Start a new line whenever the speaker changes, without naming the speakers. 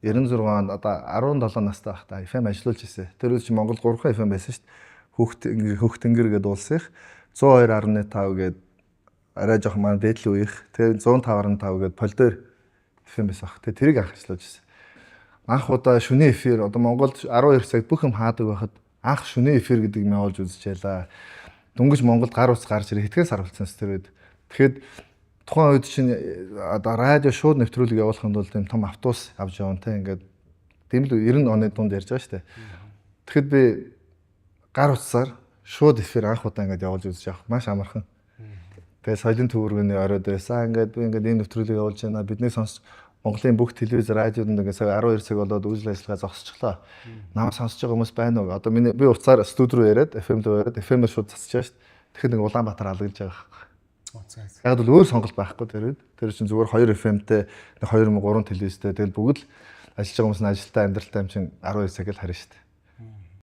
96 онд одоо 17 настай байхдаа FM ажиллуулж ирсэн. Тэр үе чи Монгол 3 FM байсан шүү дээ. Хөхтөнгөр гэдэг улсын 102.5 гээд арай жоох маань дээдл үеих. Тэгээ 105.5 гээд пол дээр FM байсан. Тэгээ тэрийг анх ажиллуулж ирсэн. Анх удаа шөнийн эфир одоо Монголд 12 цагт бүх юм хаадаг байхад анх шөнийн эфир гэдэг юм явуулж үзчихлээ. Дөнгөж Монголд гар ус гарч ирээ хэдхэн сар болсон тэр үед. Тэгэхэд тухайн үед чинь одоо радио шууд нэвтрүүлэг явуулахын тулд юм том автобус авч явна те ингээд тийм л 90 оны дунд ярьж байгаа шүү дээ. Тэгэхэд би гар утсаар шууд эфир анх удаа ингээд явуулж үзэж явах маш амархан. Тэгээ соёлын төвөргөний оройд байсан. Ингээд би ингээд энэ нэвтрүүлэг явуулж байна. Бидний сонсч Монголын бүх телевиз радиод ингээд сая 12 цаг болоод үйл ажиллагаа зогсчихлоо. Намайг сонсож байгаа хүмүүс байна уу? Одоо би уцаар студи руу яриад FM руу яриад FM-ээр шууд засаж байгаа шүү дээ. Тэгэхээр нэг Улаанбаатар алгаж байгаа. Яг бол өөр сонголт байхгүй тэр үед. Тэр чинь зүгээр 2 FM-тэй 2 3 телевизтэй тэгэл бүгд л ажиллаж байгаа хүмүүс нь ажилтаа амьдралтай юм чинь 12 цаг л харна шүү дээ.